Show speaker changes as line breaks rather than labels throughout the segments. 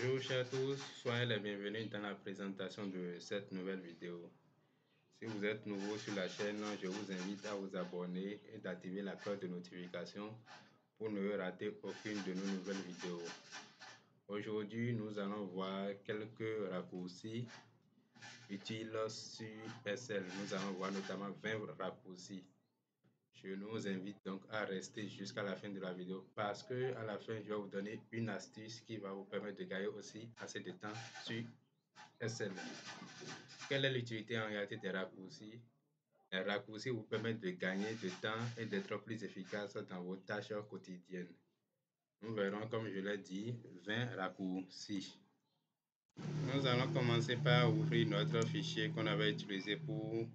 Bonjour chers tous, soyez les bienvenus dans la présentation de cette nouvelle vidéo. Si vous êtes nouveau sur la chaîne, je vous invite à vous abonner et d'activer la cloche de notification pour ne rater aucune de nos nouvelles vidéos. Aujourd'hui, nous allons voir quelques raccourcis utiles sur SL. Nous allons voir notamment 20 raccourcis. Je nous invite donc à rester jusqu'à la fin de la vidéo parce que à la fin, je vais vous donner une astuce qui va vous permettre de gagner aussi assez de temps sur SL. Quelle est l'utilité en réalité des raccourcis? Les raccourcis vous permettent de gagner de temps et d'être plus efficace dans vos tâches quotidiennes. Nous verrons, comme je l'ai dit, 20 raccourcis. Nous allons commencer par ouvrir notre fichier qu'on avait utilisé pour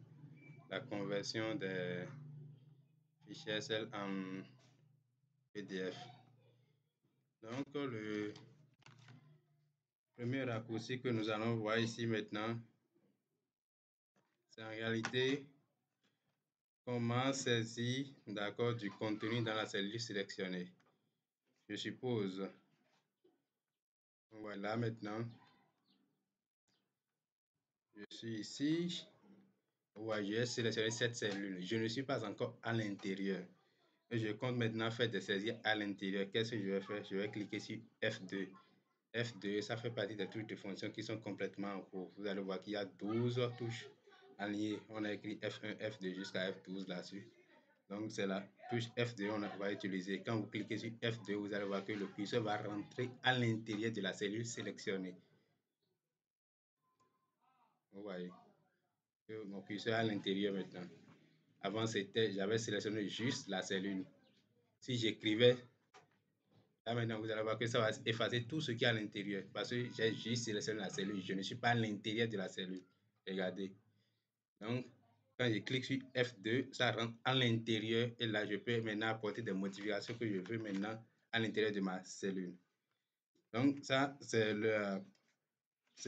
la conversion des fichiers SL en PDF. Donc, le premier raccourci que nous allons voir ici maintenant, c'est en réalité comment saisir du contenu dans la cellule sélectionnée. Je suppose, voilà maintenant, je suis ici, ouais, j'ai sélectionné cette cellule. Je ne suis pas encore à l'intérieur. Et je compte maintenant faire des saisies à l'intérieur. Qu'est-ce que je vais faire? Je vais cliquer sur F2. F2, ça fait partie des touches de fonction qui sont complètement en cours. Vous allez voir qu'il y a 12 touches alignées. On a écrit F1, F2 jusqu'à F12 là-dessus. Donc, c'est la touche F2 qu'on va utiliser. Quand vous cliquez sur F2, vous allez voir que le curseur va rentrer à l'intérieur de la cellule sélectionnée. Vous voyez que mon curseur est à l'intérieur maintenant. Avant, j'avais sélectionné juste la cellule. Si j'écrivais, là maintenant, vous allez voir que ça va effacer tout ce qui est à l'intérieur. Parce que j'ai juste sélectionné la cellule. Je ne suis pas à l'intérieur de la cellule. Regardez. Donc, quand je clique sur F2, ça rentre à l'intérieur. Et là, je peux maintenant apporter des modifications que je veux maintenant à l'intérieur de ma cellule. Donc, ça, c'est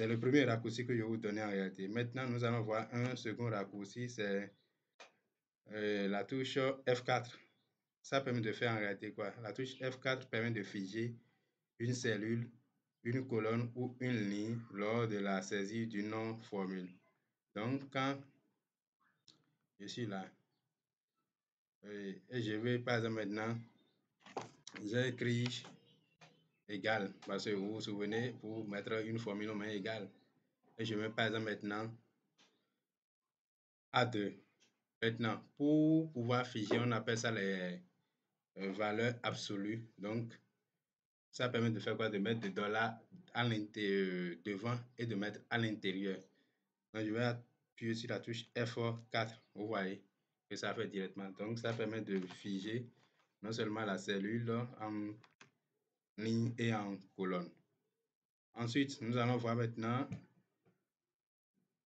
le premier raccourci que je vais vous donner en réalité. Maintenant, nous allons voir un second raccourci, c'est la touche F4. Ça permet de faire en réalité quoi? La touche F4 permet de figer une cellule, une colonne ou une ligne lors de la saisie d'une non-formule. Donc, quand je suis là, et je vais par exemple maintenant, j'ai écrit égal, parce que vous vous souvenez, pour mettre une formule, on met égal. Et je mets par exemple maintenant A2. Maintenant, pour pouvoir figer, on appelle ça les valeurs absolues. Donc, ça permet de faire quoi? De mettre des dollars à l'intérieur, devant et de mettre à l'intérieur. Donc, je vais appuyer sur la touche F4. Vous voyez que ça fait directement. Donc, ça permet de figer non seulement la cellule en ligne et en colonne. Ensuite, nous allons voir maintenant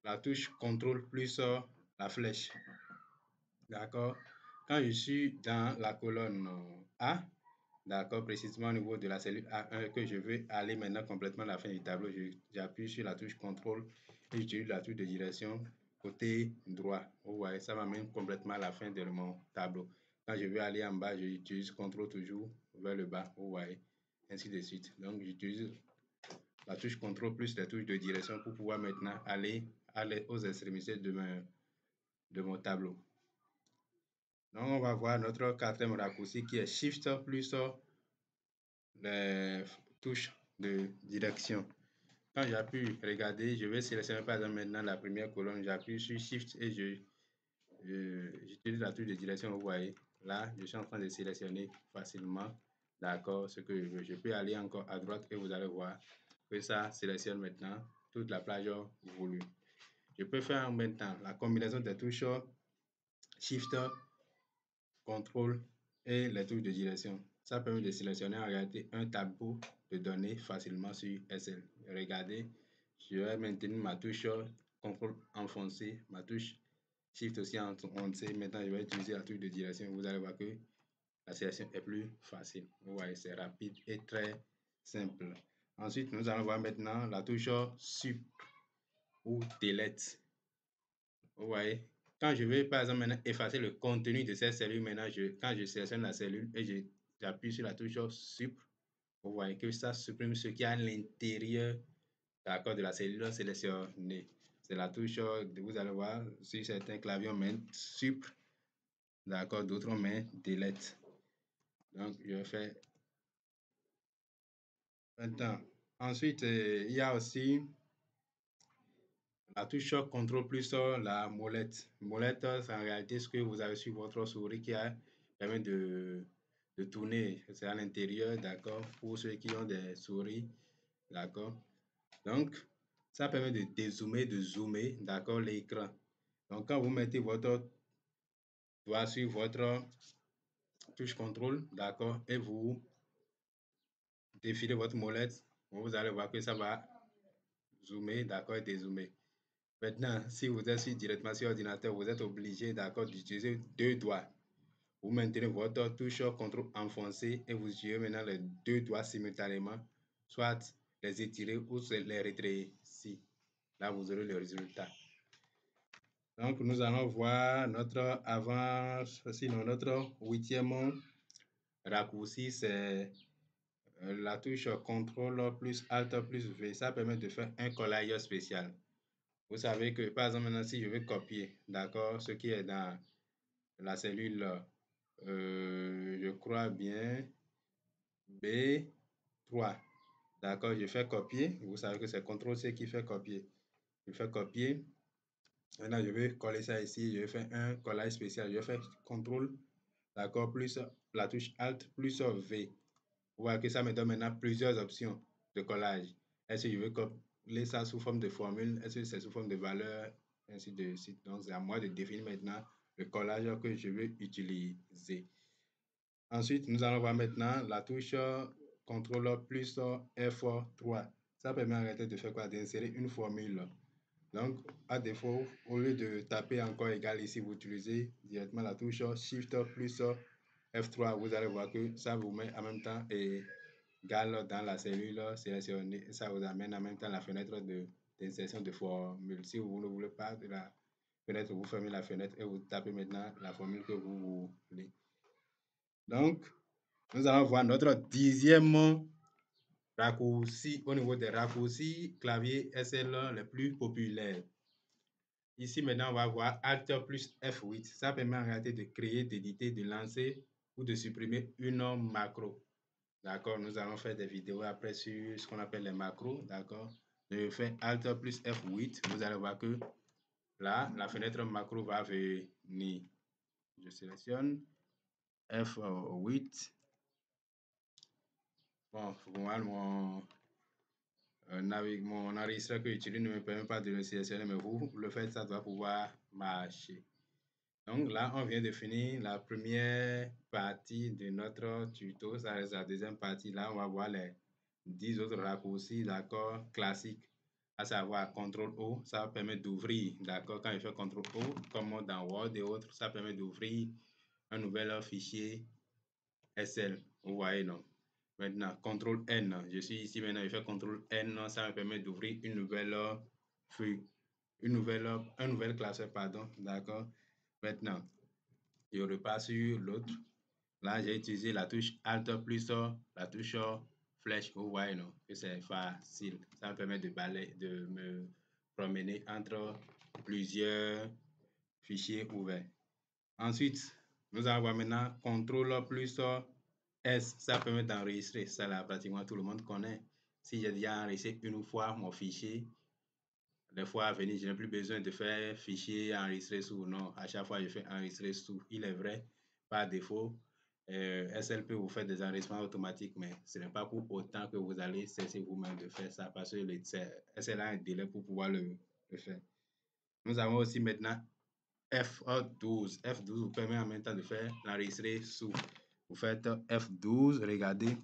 la touche CTRL plus la flèche. D'accord? Quand je suis dans la colonne A, d'accord, précisément au niveau de la cellule A1 que je veux aller maintenant complètement à la fin du tableau, j'appuie sur la touche CTRL et j'utilise la touche de direction côté droit. Vous voyez, ça m'amène complètement à la fin de mon tableau. Quand je veux aller en bas, j'utilise CTRL toujours vers le bas, vous voyez, ainsi de suite. Donc, j'utilise la touche CTRL plus la touche de direction pour pouvoir maintenant aller aux extrémités de mon tableau. Donc, on va voir notre quatrième raccourci qui est Shift plus les touches de direction. Quand j'appuie, regardez, je vais sélectionner par exemple maintenant la première colonne, j'appuie sur Shift et j'utilise la touche de direction, vous voyez. Là, je suis en train de sélectionner facilement, d'accord, ce que je veux. Je peux aller encore à droite et vous allez voir que ça sélectionne maintenant toute la plage voulue. Je peux faire maintenant la combinaison des touches Shift, CTRL et les touches de direction. Ça permet de sélectionner en réalité un tableau de données facilement sur SL. Regardez, je vais maintenir ma touche CTRL enfoncée, ma touche Shift aussi enfoncée. Maintenant, je vais utiliser la touche de direction. Vous allez voir que la sélection est plus facile. Vous voyez, c'est rapide et très simple. Ensuite, nous allons voir maintenant la touche Sup ou Delete. Vous voyez, quand je vais par exemple maintenant effacer le contenu de cette cellule, maintenant quand je sélectionne la cellule et j'appuie sur la touche Sup, Vous voyez que ça supprime ce qui est à l'intérieur, d'accord, de la cellule sélectionnée. C'est la touche, vous allez voir, sur certains claviers, on met Sup, d'accord, d'autres on met Delete. Donc, je fais maintenant. Ensuite, il y a aussi la touche CTRL plus la molette. Molette, c'est en réalité ce que vous avez sur votre souris qui permet de tourner. C'est à l'intérieur, d'accord, pour ceux qui ont des souris, d'accord. Donc, ça permet de dézoomer, de zoomer, d'accord, l'écran. Donc, quand vous mettez votre doigt sur votre touche contrôle, d'accord, et vous défilez votre molette, vous allez voir que ça va zoomer, d'accord, et dézoomer. Maintenant, si vous êtes directement sur ordinateur, vous êtes obligé, d'accord, d'utiliser deux doigts. Vous maintenez votre touche contrôle enfoncée et vous jouez maintenant les deux doigts simultanément, soit les étirer ou les rétrécir. Là, vous aurez le résultat. Donc, nous allons voir notre sinon notre 8e raccourci, c'est la touche CTRL plus ALT plus V. Ça permet de faire un collage spécial. Vous savez que, par exemple, maintenant, si je veux copier, d'accord, ce qui est dans la cellule, je crois bien, B3. D'accord, je fais copier. Vous savez que c'est CTRL-C qui fait copier. Je fais copier. Maintenant, je vais coller ça ici. Je vais faire un collage spécial. Je vais faire CTRL, d'accord, plus la touche ALT plus V. Vous voyez que ça me donne maintenant plusieurs options de collage. Est-ce que je veux coller ça sous forme de formule? Est-ce que c'est sous forme de valeur? Ainsi de suite. Donc, c'est à moi de définir maintenant le collage que je veux utiliser. Ensuite, nous allons voir maintenant la touche CTRL plus F3. Ça permet en réalité de faire quoi? D'insérer une formule. Donc, à défaut, au lieu de taper encore égal ici, vous utilisez directement la touche Shift plus F3. Vous allez voir que ça vous met en même temps égal dans la cellule sélectionnée. Ça vous amène en même temps la fenêtre d'insertion de formule. Si vous ne voulez pas de la fenêtre, vous fermez la fenêtre et vous tapez maintenant la formule que vous voulez. Donc, nous allons voir notre 10e raccourci au niveau des raccourcis clavier SL les plus populaires. Ici, maintenant, on va voir Alt plus F8. Ça permet en réalité de créer, d'éditer, de lancer ou de supprimer une macro. D'accord, nous allons faire des vidéos après sur ce qu'on appelle les macros. D'accord, je fais Alt plus F8. Vous allez voir que là, la fenêtre macro va venir. Je sélectionne F8. Bon, moi, mon enregistreur que j'utilise ne me permet pas de le sélectionner, mais vous le faites, ça doit pouvoir marcher. Donc là, on vient de finir la première partie de notre tuto. Ça reste la deuxième partie. Là, on va voir les 10 autres raccourcis, d'accord, classiques, à savoir CTRL-O. Ça permet d'ouvrir, d'accord, quand je fais CTRL-O, comme dans Word et autres, ça permet d'ouvrir un nouvel fichier SL. Vous voyez, non? Maintenant, CTRL-N. Je suis ici maintenant, je fais CTRL-N. Ça me permet d'ouvrir une nouvelle feuille, un nouvel classeur, pardon, d'accord? Maintenant, je repars sur l'autre. Là, j'ai utilisé la touche Alt plus la touche flèche. Vous voyez, non? Que c'est facile. Ça me permet de me promener entre plusieurs fichiers ouverts. Ensuite, nous allons voir maintenant CTRL plus S. Ça permet d'enregistrer. Ça, là, pratiquement tout le monde connaît. Si j'ai déjà enregistré une fois mon fichier, les fois à venir, je n'ai plus besoin de faire fichier enregistré sous. Non, à chaque fois, je fais enregistrer sous. Il est vrai, par défaut, SL peut vous faire des enregistrements automatiques, mais ce n'est pas pour autant que vous allez cesser vous-même de faire ça parce que SL a un délai pour pouvoir le faire. Nous avons aussi maintenant F12. F12 vous permet en même temps de faire l'enregistrer sous. Vous faites F12, regardez.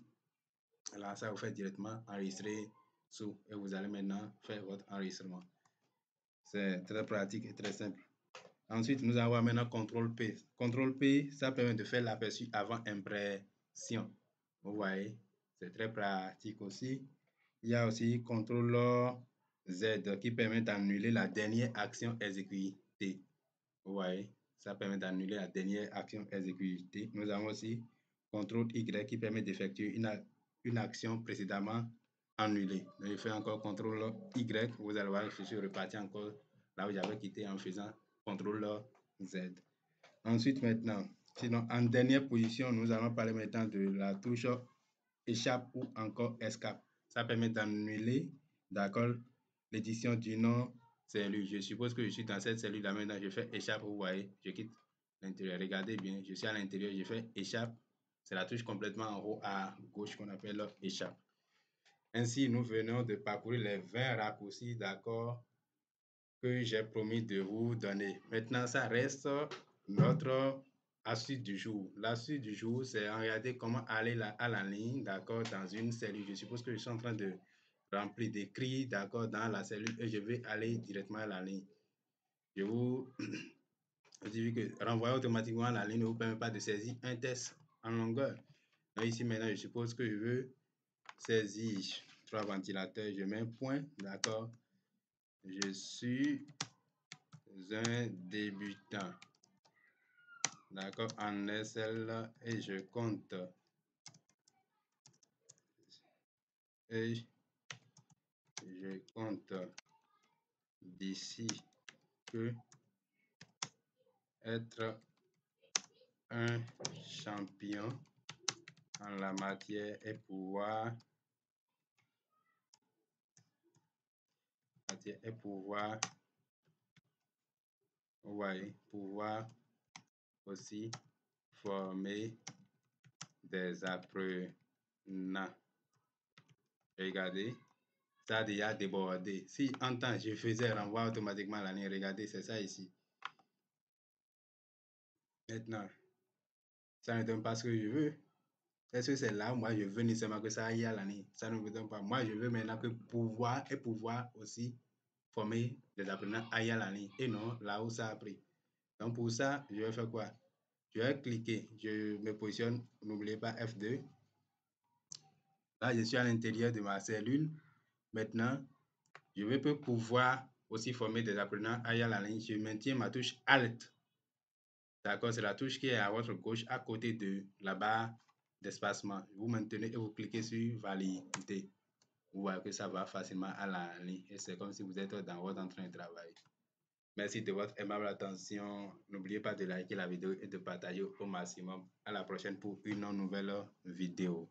Là, ça vous fait directement enregistrer sous et vous allez maintenant faire votre enregistrement. C'est très pratique et très simple. Ensuite, nous allons maintenant CTRL-P. CTRL-P, ça permet de faire l'aperçu avant impression. Vous voyez, c'est très pratique aussi. Il y a aussi CTRL-Z qui permet d'annuler la dernière action exécutée. Vous voyez, ça permet d'annuler la dernière action exécutée. Nous avons aussi CTRL-Y qui permet d'effectuer une une action précédemment annulée. Donc, je fais encore CTRL Y. Vous allez voir, je suis reparti encore là où j'avais quitté en faisant CTRL Z. Ensuite, maintenant, sinon, en dernière position, nous allons parler maintenant de la touche échappe ou encore escape. Ça permet d'annuler, d'accord, l'édition du nom cellule. Je suppose que je suis dans cette cellule là maintenant, je fais échappe, vous voyez, je quitte l'intérieur. Regardez bien, je suis à l'intérieur, je fais échappe. C'est la touche complètement en haut à gauche qu'on appelle échappe. Ainsi, nous venons de parcourir les 20 raccourcis, d'accord, que j'ai promis de vous donner. Maintenant, ça reste notre astuce du jour. L'astuce du jour, c'est en regarder comment aller à la ligne, d'accord, dans une cellule. Je suppose que je suis en train de remplir des cris, d'accord, dans la cellule et je vais aller directement à la ligne. Je vous dis que renvoyer automatiquement à la ligne ne vous permet pas de saisir un test en longueur. Donc ici, maintenant, je suppose que je veux saisir 3 ventilateurs. Je mets un point, d'accord. Je suis un débutant, d'accord, en SL et je compte d'ici que être un champion en la matière et pouvoir aussi former des apprenants. Regardez, ça a déjà débordé. Si en temps je faisais renvoi automatiquement à la ligne, regardez, c'est ça ici. Maintenant, ça ne donne pas ce que je veux. Est-ce que c'est là, moi je veux nécessairement que ça aille à la ligne? Ça ne me donne pas. Moi, je veux maintenant que pouvoir aussi former des apprenants aillent à la ligne et non là où ça a pris. Donc pour ça, je vais faire quoi? Je vais cliquer, je me positionne, n'oubliez pas F2. Là, je suis à l'intérieur de ma cellule. Maintenant, je vais pouvoir aussi former des apprenants aillent à la ligne. Je maintiens ma touche Alt. D'accord, c'est la touche qui est à votre gauche à côté de la barre d'espacement. Vous maintenez et vous cliquez sur valider. Vous voyez que ça va facilement à la ligne et c'est comme si vous êtes dans votre train de travail. Merci de votre aimable attention. N'oubliez pas de liker la vidéo et de partager au maximum. À la prochaine pour une nouvelle vidéo.